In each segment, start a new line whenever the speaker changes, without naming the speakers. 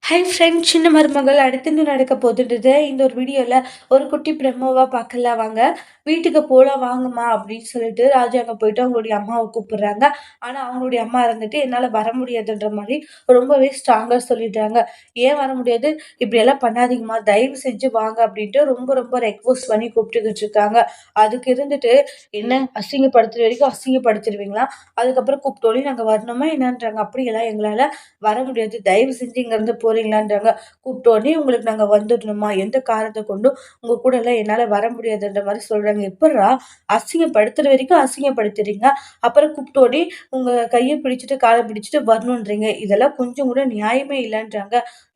High friend, சின்ன மருமகள் அடுத்து என்ன நடக்க போகுதுன்றது இந்த ஒரு வீடியோல ஒரு குட்டி பிரம்மோவா பார்க்கலாம் வாங்க. வீட்டுக்கு போலாம் வாங்கம்மா அப்படின்னு சொல்லிட்டு ராஜா அங்க போயிட்டு அவங்களுடைய அம்மாவை கூப்பிடுறாங்க. ஆனா அவங்களுடைய அம்மா இருந்துட்டு என்னால வர முடியாதுன்ற மாதிரி ரொம்பவே ஸ்ட்ராங்கா சொல்லிடுறாங்க. ஏன் வர முடியாது? இப்படி எல்லாம் பண்ணாதீங்கம்மா, தயவு செஞ்சு வாங்க அப்படின்ட்டு ரொம்ப ரொம்ப ரெக்வஸ்ட் பண்ணி கூப்பிட்டுக்கிட்டு இருக்காங்க. அதுக்கு இருந்துட்டு என்ன அசிங்கப்படுத்துற வரைக்கும் அசிங்கப்படுத்திடுவீங்களா? அதுக்கப்புறம் கூப்பிட்டோன்னே நாங்க வரணுமா என்னன்றாங்க. அப்படியெல்லாம் எங்களால வர முடியாது. தயவு செஞ்சு இங்கேருந்து போறீங்களான்றாங்க. கூப்பிட்டோனே உங்களுக்கு நாங்க வந்துடணுமா? எந்த காரணத்த கொண்டும் உங்க கூடலாம் என்னால வர முடியாதுன்ற மாரி சொல்றாங்க. எப்புட்றா? அசிங்கப்படுத்துற வரைக்கும் அசிங்கப்படுத்துறீங்க. அப்புறம் கூப்பிட்டோனே உங்க கைய பிடிச்சுட்டு, கால பிடிச்சுட்டு வரணுன்றீங்க. இதெல்லாம் கொஞ்சம் கூட நியாயமே இல்லன்றாங்க.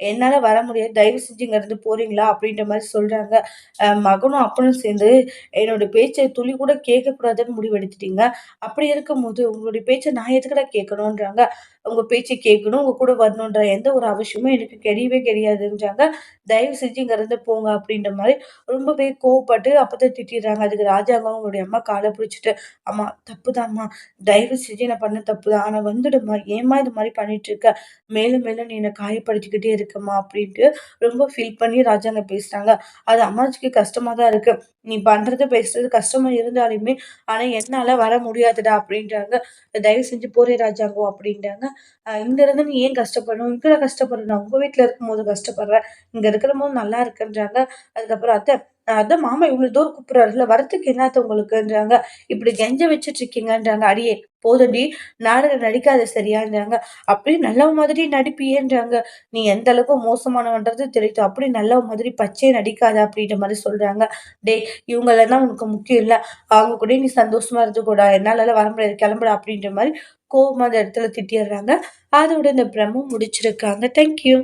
என்னால வர முடியாது. தயவு செஞ்சு இங்கேருந்து போறீங்களா? அப்படின்ற மாரி சொல்றாங்க. மகனும் அப்பனும் சேர்ந்து என்னோட பேச்ச துளி கூட கேட்கக்கூடாதுன்னு முடிவெடுத்துட்டீங்க. அப்படி இருக்கும்போது உங்களுடைய பேச்ச நான் எதுக்குடா கேட்கணுன்றாங்க. உங்க பேச்ச கேட்கணும், உங்க கூட வரணுன்ற எந்த ஒரு அவசியமும் எனக்கு கிடையவே கிடையாதுன்றாங்க. தயவு செஞ்சு இங்கருந்து போங்க அப்படின்ற மாரி ரொம்பவே கோவப்பட்டு அப்பதான் திட்டிடுறாங்க. அதுக்கு ராஜாங்க அவங்களுடைய அம்மா கால பிடிச்சுட்டு, "அம்மா தப்புதாம்மா. தயவு செஞ்சு நான் பண்ண தப்பு தான். ஆனா வந்துடும்மா. ஏம்மா இது மாரி பண்ணிட்டுருக்க? மேலும் மேலும் நீ என்ன காயப்படுத்திக்கிட்டே இருக்கம்மா" அப்படின்ட்டு ரொம்ப ஃபீல் பண்ணி ராஜாங்க பேசுறாங்க. அது அம்மாச்சிக்கு கஷ்டமா தான் இருக்கு. "நீ பண்றது, பேசுறது கஷ்டமா இருந்தாலுமே, ஆனா என்னால வர முடியாதுடா" அப்படின்றாங்க. "தயவு செஞ்சு போறே ராஜாங்கோ" அப்படின்றாங்க. இங்க இருந்து நீ ஏன் கஷ்டப்படணும்? இங்க கஷ்டப்படணும். நான் உங்க வீட்ல இருக்கும்போது கஷ்டப்படுறேன். இங்க இருக்கிறம்போது நல்லா இருக்குன்றாங்க. அதுக்கப்புறம் அத்தை, அதான் மாமா இவ்வளோ தூரம் கூப்பிடுறாருல்ல, வரத்துக்கு என்ன அத்தை உங்களுக்குன்றாங்க. இப்படி கெஞ்ச வச்சுட்டு இருக்கீங்கன்றாங்க. அடியே போதும்டி, நாடகம் நடிக்காத சரியான்றாங்க. அப்படியே நல்லவ மாதிரி நடிப்பியேன்றாங்க. நீ எந்த அளவுக்கு மோசமானவன்றது தெரியுது. அப்படி நல்லவ மாதிரி பச்சையா நடிக்காத அப்படின்ற மாரி சொல்றாங்க. டேய், இவங்கலாம் தான் உனக்கு முக்கியம் இல்ல. அவங்க கூட நீ சந்தோஷமா இருந்துக்கோடா. என்னாலலாம் வர முடியாது. கிளம்புடா அப்படின்ற மாரி கோவமா அந்த இடத்துல திட்டிர்றாங்க. அதோட இந்த பிரம்ம முடிச்சிருக்காங்க. Thank you.